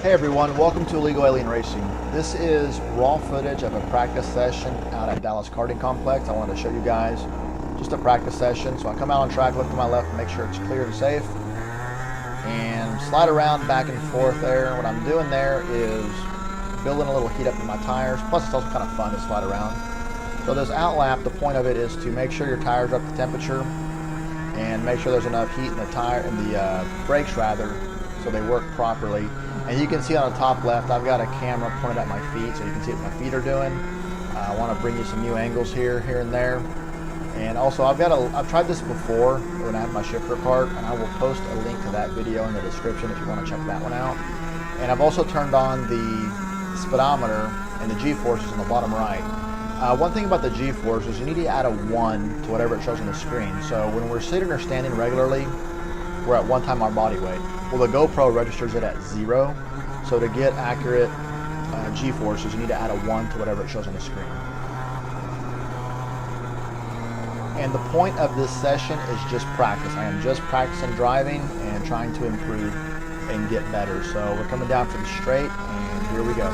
Hey everyone, welcome to Illegal Alien Racing. This is raw footage of a practice session out at Dallas Karting Complex. I wanted to show you guys just a practice session. So I come out on track, look to my left, make sure it's clear and safe, and slide around back and forth there. What I'm doing there is building a little heat up in my tires, plus it's also kind of fun to slide around. So this outlap, the point of it is to make sure your tires are up to temperature and make sure there's enough heat in the tire and the brakes rather, so they work properly. And you can see on the top left, I've got a camera pointed at my feet, so you can see what my feet are doing. I want to bring you some new angles here and there. And also, I've tried this before when I have my shifter kart, and I will post a link to that video in the description if you want to check that one out. And I've also turned on the speedometer and the G-forces on the bottom right. One thing about the G-forces, you need to add a 1 to whatever it shows on the screen. So when we're sitting or standing regularly, we're at 1 time our body weight. Well, the GoPro registers it at 0. So to get accurate G-forces, you need to add a 1 to whatever it shows on the screen. And the point of this session is just practice. I am just practicing driving and trying to improve and get better. So we're coming down for the straight, and here we go.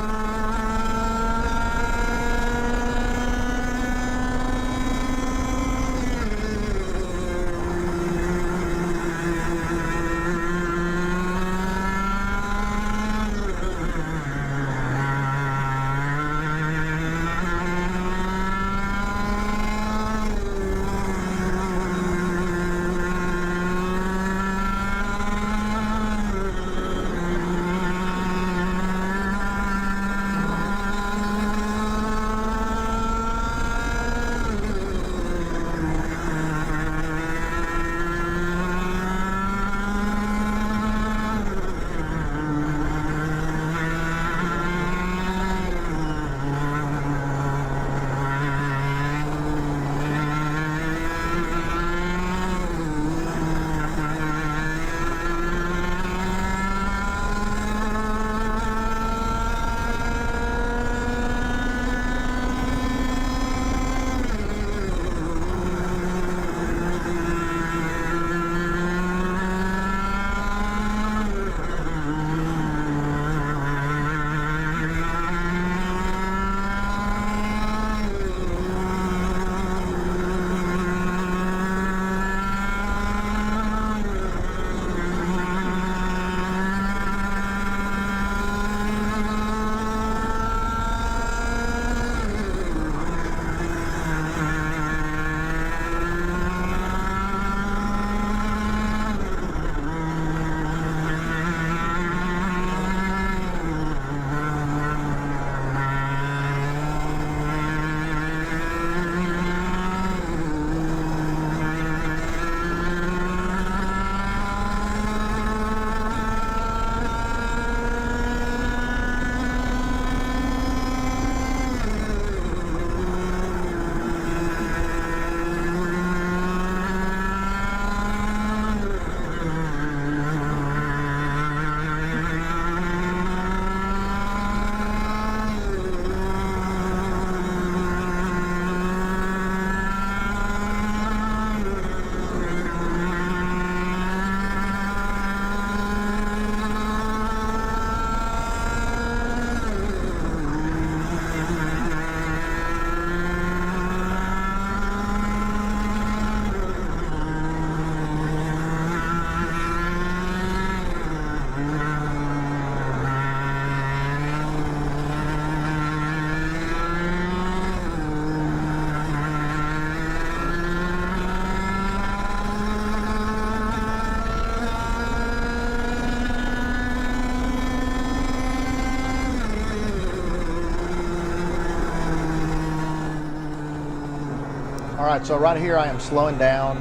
Alright, so right here I am slowing down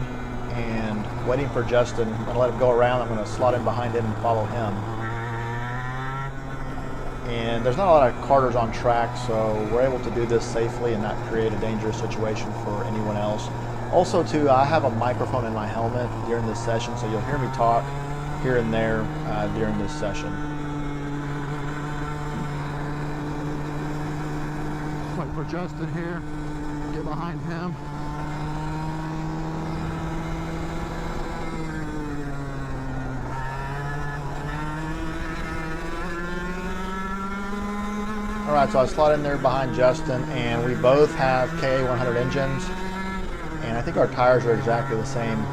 and waiting for Justin. I'm going to let him go around. I'm going to slot in behind him and follow him. And there's not a lot of karters on track, so we're able to do this safely and not create a dangerous situation for anyone else. Also, too, I have a microphone in my helmet during this session, so you'll hear me talk here and there during this session. Wait for Justin here. Get behind him. Alright, so I slot in there behind Justin, and we both have KA100 engines, and I think our tires are exactly the same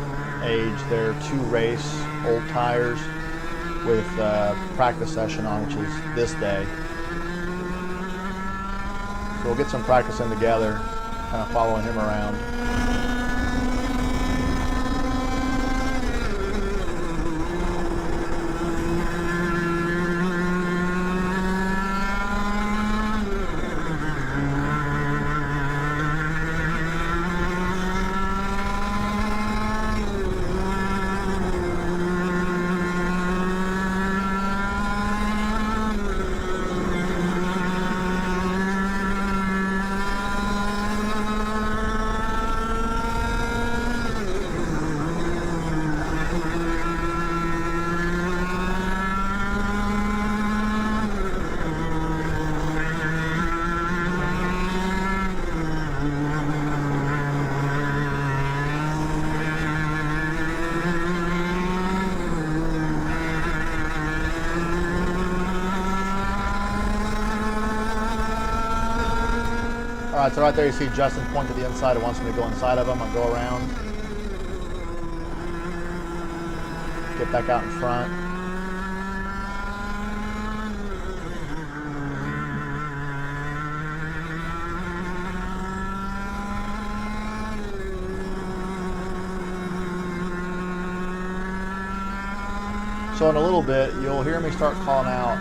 age. They're 2 race old tires with practice session on, which is this day. So we'll get some practice in together, kind of following him around. Alright, so right there you see Justin point to the inside. It wants me to go inside of him. I'll go around. Get back out in front. So in a little bit, you'll hear me start calling out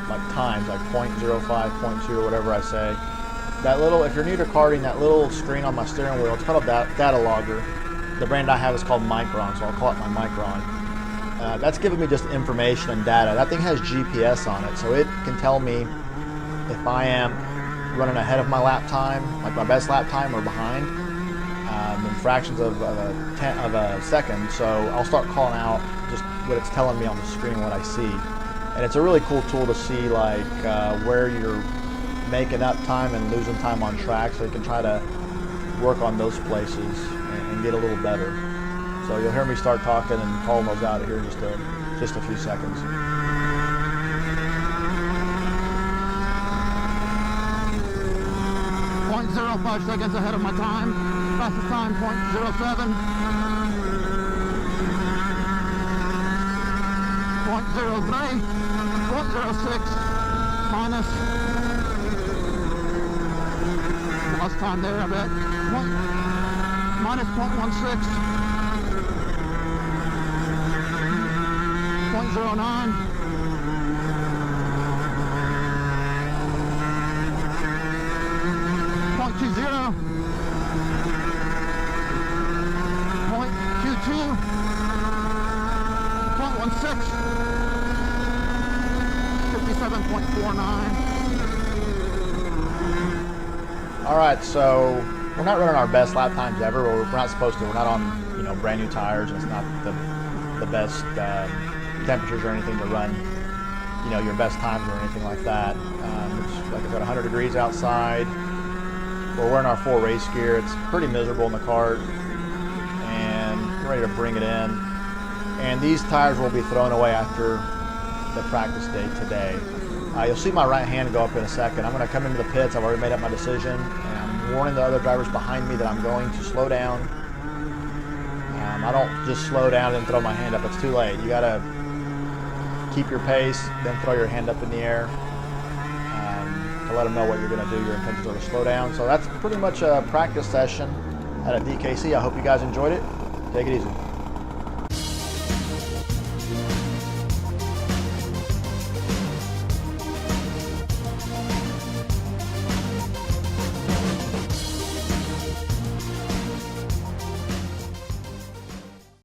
like times, like 0.05, 0.2, or whatever I say. That little, if you're new to karting, that little screen on my steering wheel, it's called a data logger. The brand I have is called Micron, so I'll call it my Micron. That's giving me just information and data. That thing has GPS on it, so it can tell me if I am running ahead of my lap time, like my best lap time, or behind, in fractions of a second. So I'll start calling out just what it's telling me on the screen, what I see. And it's a really cool tool to see like where you're making up time and losing time on track, so you can try to work on those places and get a little better. So you'll hear me start talking and calling those out here in just a few seconds. 0.05 seconds ahead of my time. Fastest time 0.07. 0.03. 0.06. Minus. Lost time there, I bet. Minus 0.16. 0.09. 0.20, 0.22, 0.16, 57.49. All right, so we're not running our best lap times ever. We're not supposed to. We're not on, brand new tires, and it's not the best temperatures or anything to run, your best times or anything like that. It's like I said, 100 degrees outside. We're wearing our full race gear. It's pretty miserable in the kart, and we're ready to bring it in. And these tires will be thrown away after the practice day today. You'll see my right hand go up in a second. I'm going to come into the pits. I've already made up my decision, and I'm warning the other drivers behind me that I'm going to slow down. I don't just slow down and throw my hand up. It's too late. You got to keep your pace, then throw your hand up in the air. To let them know what you're going to do. Your intentions are to slow down. So that's pretty much a practice session at a DKC. I hope you guys enjoyed it. Take it easy.